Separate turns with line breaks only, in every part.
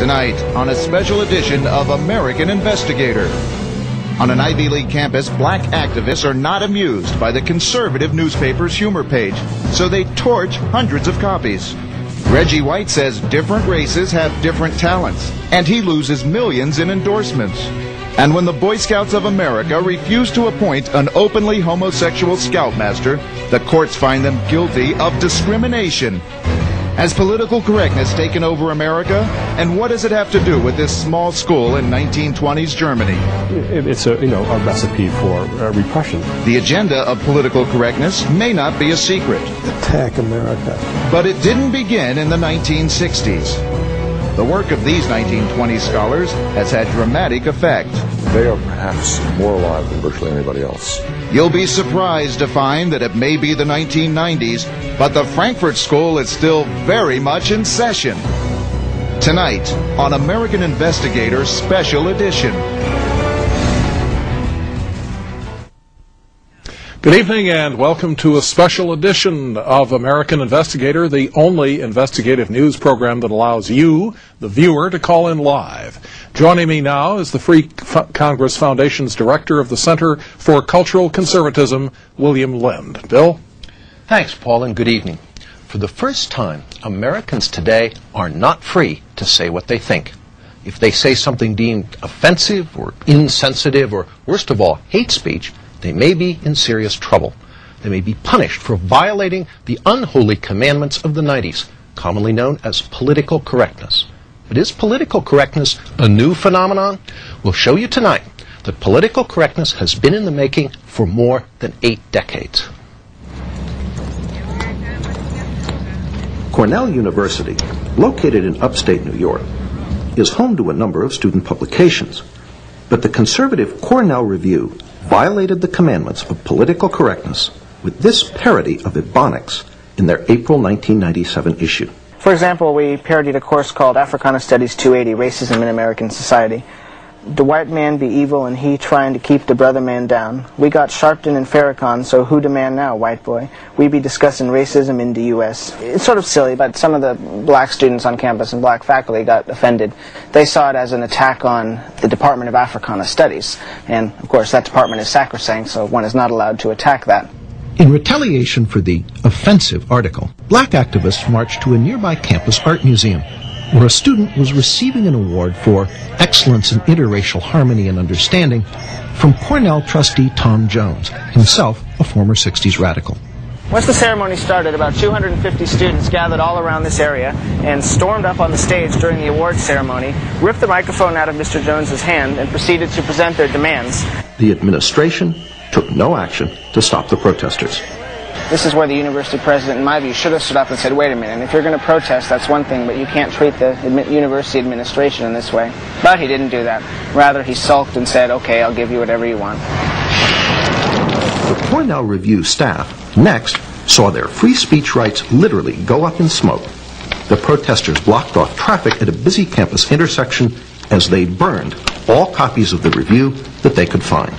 Tonight, on a special edition of American Investigator. On an Ivy League campus, black activists are not amused by the conservative newspaper's humor page, so they torch hundreds of copies. Reggie White says different races have different talents, and he loses millions in endorsements. And when the Boy Scouts of America refuse to appoint an openly homosexual scoutmaster, the courts find them guilty of discrimination. Has political correctness taken over America? And what does it have to do with this small school in 1920s Germany?
It's a recipe for repression.
The agenda of political correctness may not be a secret.
Attack America.
But it didn't begin in the 1960s. The work of these 1920s scholars has had dramatic effect.
They are perhaps more alive than virtually anybody else.
You'll be surprised to find that it may be the 1990s, but the Frankfurt School is still very much in session. Tonight, on American Investigator Special Edition.
Good evening and welcome to a special edition of American Investigator, the only investigative news program that allows you, the viewer, to call in live. Joining me now is the Free Congress Foundation's Director of the Center for Cultural Conservatism, William Lind. Bill?
Thanks, Paul, and good evening. For the first time, Americans today are not free to say what they think. If they say something deemed offensive or insensitive or, worst of all, hate speech, they may be in serious trouble. They may be punished for violating the unholy commandments of the 90s, commonly known as political correctness. But is political correctness a new phenomenon? We'll show you tonight that political correctness has been in the making for more than 8 decades.
Cornell University, located in upstate New York, is home to a number of student publications. But the conservative Cornell Review violated the commandments of political correctness with this parody of Ebonics in their April 1997 issue.
For example, we parodied a course called Africana Studies 280, Racism in American Society. The white man be evil and he trying to keep the brother man down. We got Sharpton and Farrakhan, so who the man now, white boy? We be discussing racism in the U.S. It's sort of silly, but some of the black students on campus and black faculty got offended. They saw it as an attack on the Department of Africana Studies. And, of course, that department is sacrosanct, so one is not allowed to attack that.
In retaliation for the offensive article, black activists marched to a nearby campus art museum, where a student was receiving an award for excellence in interracial harmony and understanding from Cornell trustee Tom Jones, himself a former 60s radical.
Once the ceremony started, about 250 students gathered all around this area and stormed up on the stage during the awards ceremony, ripped the microphone out of Mr. Jones's hand, and proceeded to present their demands.
The administration took no action to stop the protesters.
This is where the university president, in my view, should have stood up and said, wait a minute, if you're going to protest, that's one thing, but you can't treat the university administration in this way. But he didn't do that. Rather, he sulked and said, okay, I'll give you whatever you want.
The Cornell Review staff next saw their free speech rights literally go up in smoke. The protesters blocked off traffic at a busy campus intersection as they burned all copies of the review that they could find.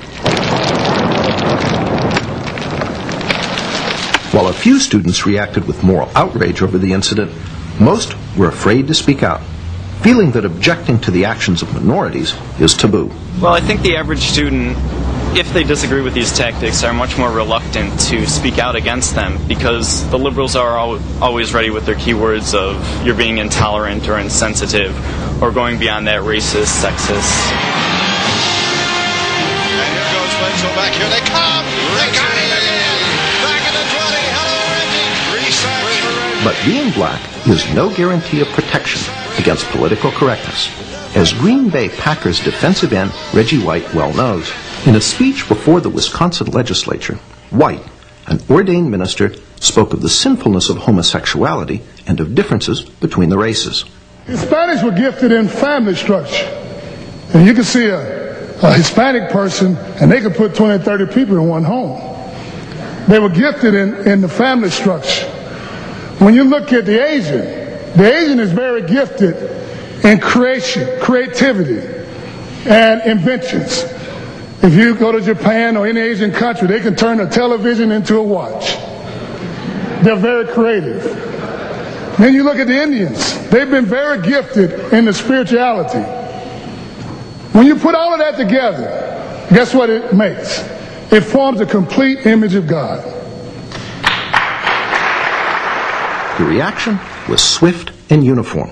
While a few students reacted with moral outrage over the incident, most were afraid to speak out, feeling that objecting to the actions of minorities is taboo.
Well, I think the average student, if they disagree with these tactics, are much more reluctant to speak out against them because the liberals are always ready with their keywords of you're being intolerant or insensitive or going beyond that racist, sexist.
And here goes Wenzel back here. They come! They got him again! Back in the 20. Hello, Reggie! Reset.
But being black is no guarantee of protection against political correctness. As Green Bay Packers defensive end Reggie White well knows, in a speech before the Wisconsin legislature, White, an ordained minister, spoke of the sinfulness of homosexuality and of differences between the races.
Hispanics were gifted in family structure. And you can see a Hispanic person, and they could put 20, 30 people in one home. They were gifted in the family structure. When you look at the Asian is very gifted in creativity, and inventions. If you go to Japan or any Asian country, they can turn a television into a watch. They're very creative. Then you look at the Indians. They've been very gifted in the spirituality. When you put all of that together, guess what it makes? It forms a complete image of God.
The reaction was swift and uniform.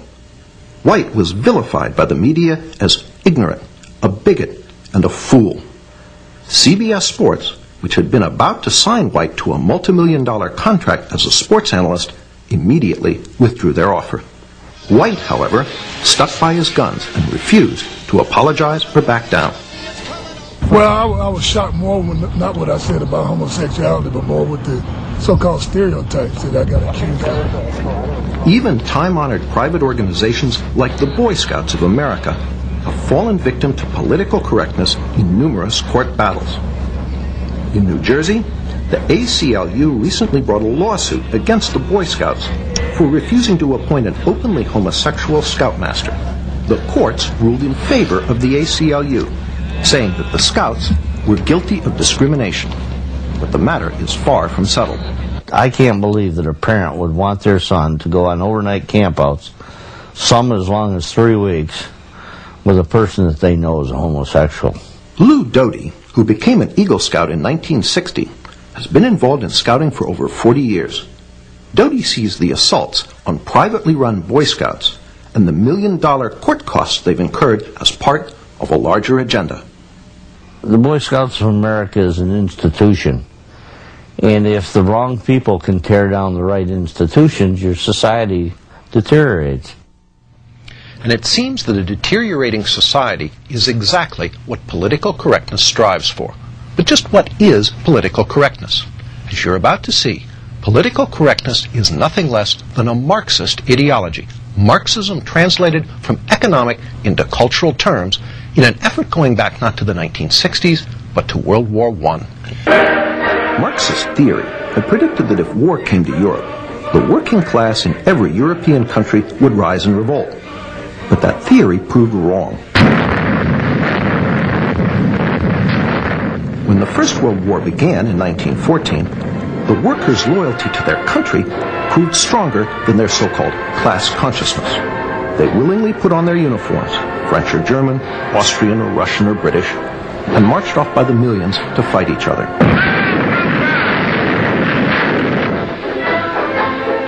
White was vilified by the media as ignorant, a bigot, and a fool. CBS Sports, which had been about to sign White to a multi-million-dollar contract as a sports analyst, immediately withdrew their offer. White, however, stuck by his guns and refused to apologize or back down.
Well, I was shocked more when not what I said about homosexuality, but more with the so-called stereotypes that I got accused of.
Even time-honored private organizations like the Boy Scouts of America have fallen victim to political correctness in numerous court battles. In New Jersey, the ACLU recently brought a lawsuit against the Boy Scouts for refusing to appoint an openly homosexual scoutmaster. The courts ruled in favor of the ACLU, saying that the Scouts were guilty of discrimination. But the matter is far from settled.
I can't believe that a parent would want their son to go on overnight campouts, some as long as 3 weeks, with a person that they know is a homosexual.
Lou Doty, who became an Eagle Scout in 1960, has been involved in scouting for over 40 years. Doty sees the assaults on privately run Boy Scouts and the million-dollar court costs they've incurred as part of a larger agenda.
The Boy Scouts of America is an institution, and if the wrong people can tear down the right institutions, your society deteriorates.
And it seems that a deteriorating society is exactly what political correctness strives for. But just what is political correctness? As you're about to see, political correctness is nothing less than a Marxist ideology. Marxism translated from economic into cultural terms in an effort going back not to the 1960s, but to World War I.
Marxist theory had predicted that if war came to Europe, the working class in every European country would rise in revolt. But that theory proved wrong. When the First World War began in 1914, the workers' loyalty to their country proved stronger than their so-called class consciousness. They willingly put on their uniforms, French or German, Austrian or Russian or British, and marched off by the millions to fight each other.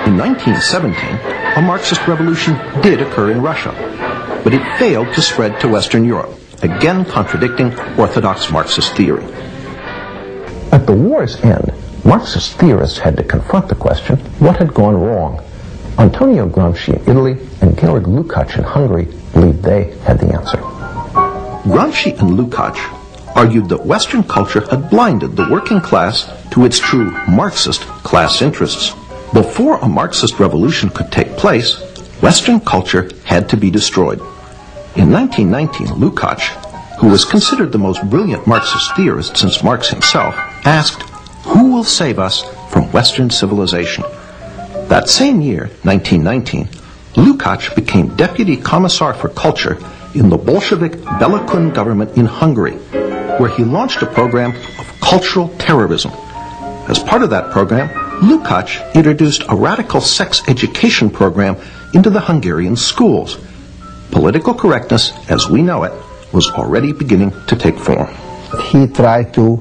In 1917, a Marxist revolution did occur in Russia, but it failed to spread to Western Europe, again contradicting orthodox Marxist theory. At the war's end, Marxist theorists had to confront the question, what had gone wrong? Antonio Gramsci in Italy and Georg Lukács in Hungary believed they had the answer. Gramsci and Lukács argued that Western culture had blinded the working class to its true Marxist class interests. Before a Marxist revolution could take place, Western culture had to be destroyed. In 1919, Lukács, who was considered the most brilliant Marxist theorist since Marx himself, asked, "Who will save us from Western civilization?" That same year, 1919, Lukács became Deputy Commissar for Culture in the Bolshevik Bela Kun government in Hungary, where he launched a program of cultural terrorism. As part of that program, Lukács introduced a radical sex education program into the Hungarian schools. Political correctness, as we know it, was already beginning to take form.
He tried to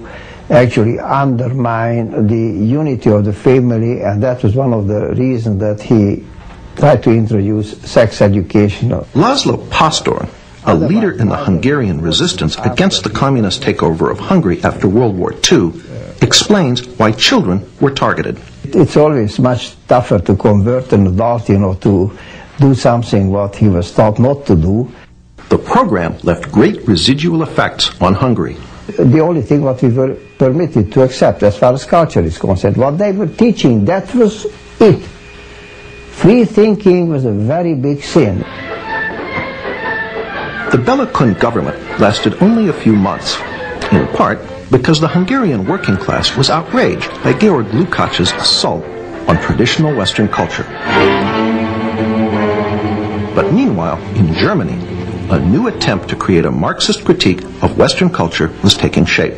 actually undermine the unity of the family, and that was one of the reasons that he tried to introduce sex education.
Laszlo Pastor, a leader in the Hungarian resistance against the communist takeover of Hungary after World War II, explains why children were targeted.
It's always much tougher to convert an adult, to do something what he was taught not to do.
The program left great residual effects on Hungary.
The only thing what we were permitted to accept as far as culture is concerned, what they were teaching, that was it. Free thinking was a very big sin.
The Bela Kun government lasted only a few months, in part because the Hungarian working class was outraged by Georg Lukács' assault on traditional Western culture. But meanwhile, in Germany, a new attempt to create a Marxist critique of Western culture was taking shape.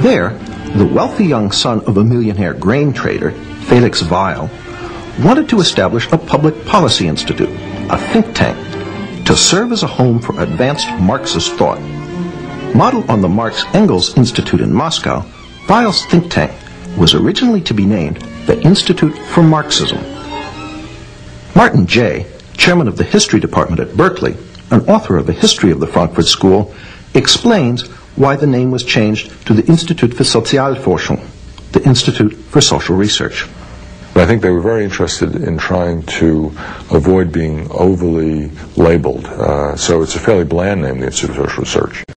There, the wealthy young son of a millionaire grain trader, Felix Weil, wanted to establish a public policy institute, a think tank, to serve as a home for advanced Marxist thought. Modeled on the Marx-Engels Institute in Moscow, Weil's think tank was originally to be named the Institute for Marxism. Martin Jay, chairman of the history department at Berkeley, an author of a history of the Frankfurt School, explains why the name was changed to the Institut für Sozialforschung, the Institute for Social Research.
I think they were very interested in trying to avoid being overly labeled. So it's a fairly bland name, the Institute for Social Research.